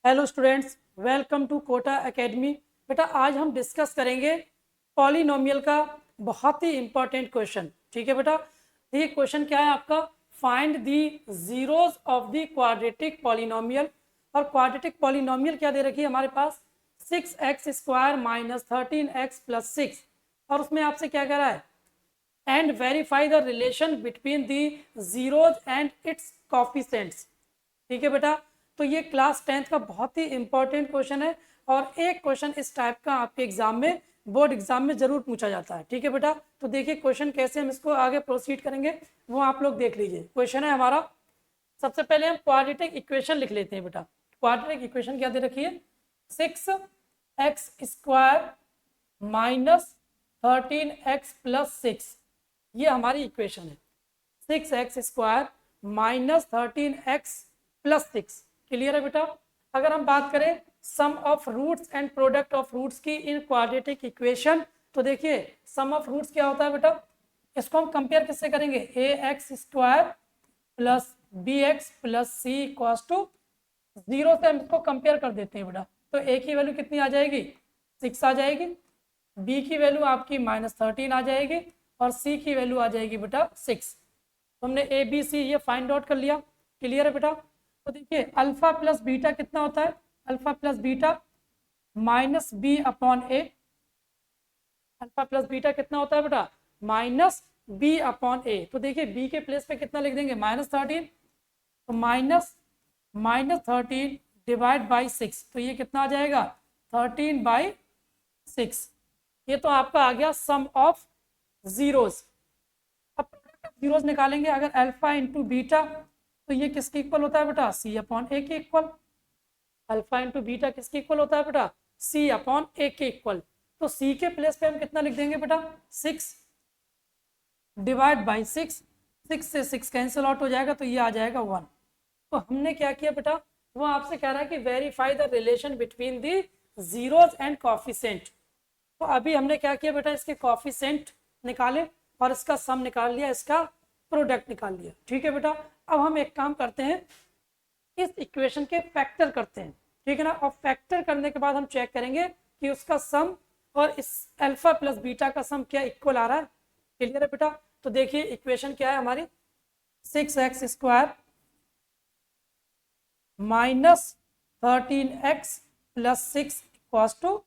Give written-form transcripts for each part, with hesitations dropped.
Hello students, welcome to Kota academy. बेटा आज हम डिस्कस करेंगे पॉलिनोमियल का बहुत ही इंपॉर्टेंट क्वेश्चन। ठीक है बेटा, ये क्वेश्चन क्या है आपका? Find the zeros of the quadratic polynomial. और क्वाड्रेटिक पॉलिनोमियल क्या दे रखी है हमारे पास? 6x² minus 13x plus 6। और उसमें आपसे क्या कह रहा है? And verify the relation between the zeros and it's coefficients. ठीक है बेटा, तो ये क्लास 10th का बहुत ही इंपॉर्टेंट क्वेश्चन है और एक क्वेश्चन इस टाइप का आपके एग्जाम में, बोर्ड एग्जाम में जरूर पूछा जाता है। ठीक है बेटा, तो देखिए क्वेश्चन कैसे हम इसको आगे प्रोसीड करेंगे वो आप लोग देख लीजिए। क्वेश्चन है हमारा, सबसे पहले हम क्वाड्रेटिक इक्वेशन लिख लेते हैं बेटा। क्वाड्रेटिक इक्वेशन क्या दे रखी है? 6x² माइनस 13x प्लस 6, ये हमारी इक्वेशन है। 6x² minus 13x plus 6। Clear है बेटा? अगर हम बात करें sum of roots and product of roots की इन क्वाड्रेटिक इक्वेशन, तो देखिए सम ऑफ रूट्स क्या होता है बेटा? इसको हम कंपेयर किससे करेंगे? ax² plus bx plus c equals to 0 से हम इसको कंपेयर कर देते हैं बेटा। तो a की वैल्यू कितनी आ जाएगी? 6 आ जाएगी। b की वैल्यू आपकी -13 आ जाएगी और c की वैल्यू आ जाएगी बेटा 6। तो हमने ए बी सी ये फाइंड आउट कर लिया। क्लियर है बेटा? तो देखिए अल्फा प्लस बीटा कितना होता है? Alpha plus beta minus B upon A. Alpha plus beta कितना होता है बेटा? Minus B upon A. तो देखिए बी के प्लेस पे कितना लिख देंगे? -13। तो -13 डिवाइड बाई 6, तो ये कितना आ जाएगा? 13/6। ये तो आपका आ गया सम ऑफ जीरोस। अब जीरोस निकालेंगे, अगर अल्फा इंटू बीटा, तो ये किसके इक्वल होता है बेटा? सी अपॉन ए के इक्वल। अल्फा इंटू बीटा किसके इक्वल होता है बेटा? सी अपॉन ए के इक्वल। तो सी के प्लेस पे हम कितना लिख देंगे बेटा? 6 डिवाइड बाई 6। 6 से 6 कैंसिल आउट हो जाएगा, तो ये आ जाएगा 1। तो हमने क्या किया बेटा? वो आपसे कह रहा है कि verify the relation between the zeros and coefficient. तो अभी हमने क्या किया बेटा? इसके कॉफिशेंट निकाले और इसका सम निकाल लिया, इसका प्रोडक्ट निकाल लिया। ठीक है बेटा, अब हम एक काम करते हैं, इस इक्वेशन के फैक्टर करते हैं। ठीक है ना? और फैक्टर करने के बाद हम चेक करेंगे कि उसका सम और इस अल्फा प्लस बीटा का सम क्या इक्वल आ रहा है। क्लियर है बेटा? तो देखिए इक्वेशन क्या है हमारी? 6x² minus 13x plus 6 equals to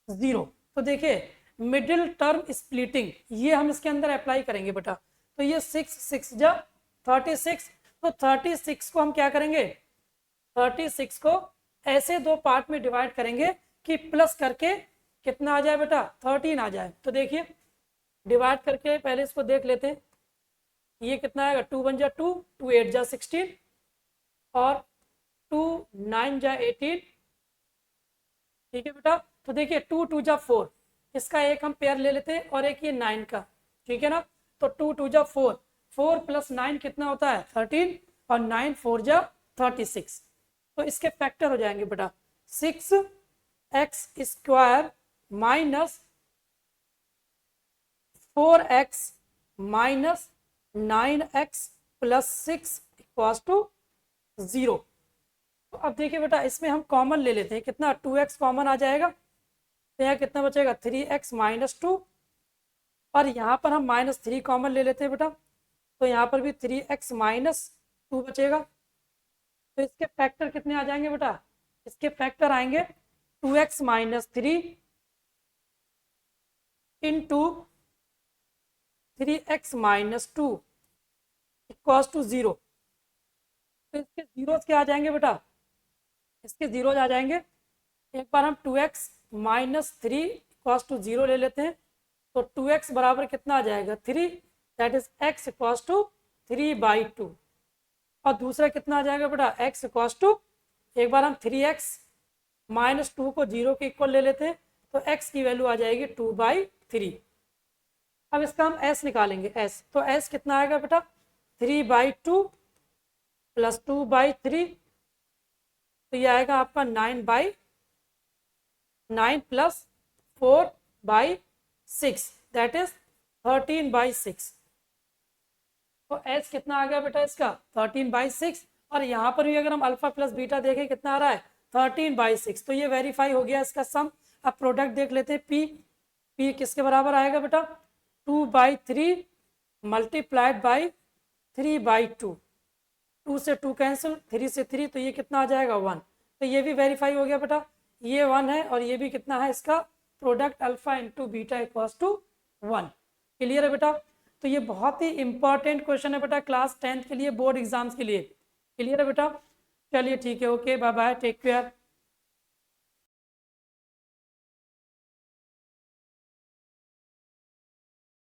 0। तो देखिए मिडिल टर्म स्प्लिटिंग ये हम इसके अंदर अप्लाई करेंगे बेटा। तो ये 6 जा 36। तो 36 को हम क्या करेंगे? 36 को ऐसे दो पार्ट में डिवाइड करेंगे कि प्लस करके कितना आ जाए बेटा? 13 आ जाए। तो देखिए डिवाइड करके पहले इसको देख लेते हैं। ये कितना आएगा? 2 1 जा 2, 2 8 जा 16 और 2 9 जा 18। ठीक है बेटा? तो देखिए 2 2 जा 4, इसका एक हम पेयर ले लेते हैं और एक ये 9 का। ठीक है ना? तो 2 2 जा 4, 4 प्लस 9 कितना होता है? 13 और 9 4 जा 36। तो इसके फैक्टर हो जाएंगे बेटा 6x² minus 4x minus 9x plus 6 equals to 0। तो अब देखिए बेटा इसमें हम कॉमन ले लेते हैं। कितना? 2x कॉमन आ जाएगा, तो यहाँ कितना बचेगा? 3x minus 2। और यहाँ पर हम -3 कॉमन ले लेते हैं बेटा, तो यहाँ पर भी 3x माइनस 2 बचेगा। तो इसके फैक्टर कितने आ जाएंगे बेटा? इसके फैक्टर आएंगे 2x minus 3 into 3x minus 2 equals to 0। तो इसके जीरोस क्या आ जाएंगे बेटा? इसके जीरोज आ जाएंगे। एक बार हम 2x माइनस 3 इक्वल्स टू 0 ले लेते हैं। तो 2x बराबर कितना आ जाएगा? 3, that is x equals to 3/2। और दूसरा कितना आ जाएगा बेटा? x इक्वल्स टू, एक बार हम 3x माइनस 2 को 0 के इक्वल ले लेते हैं, तो x की वैल्यू आ जाएगी 2/3। अब इसका हम s निकालेंगे, s। तो s कितना आएगा बेटा? 3/2 प्लस 2/3, तो ये आएगा आपका 9/9 प्लस 4/6, दैट इज 13/6। तो कितना आ गया बेटा इसका? 13/6। और यहाँ पर भी अगर हम अल्फा प्लस बीटा देखें कितना आ रहा है? 13/6, तो ये वेरीफाई हो गया इसका सम। अब प्रोडक्ट देख लेते हैं। पी किसके बराबर आएगा बेटा, 2/3 मल्टीप्लाइड बाई 3/2, 2 से 2 कैंसिल, 3 से 3, तो ये कितना आ जाएगा 1। तो ये भी वेरीफाई हो गया बेटा, ये 1 है और ये भी कितना है इसका product alpha into beta equals to 1। Clear है बेटा। तो ये बहुत ही इंपॉर्टेंट क्वेश्चन है बेटा क्लास 10th के लिए, बोर्ड एग्जाम्स के लिए। क्लियर है बेटा। चलिए ठीक है, okay, bye bye, take care.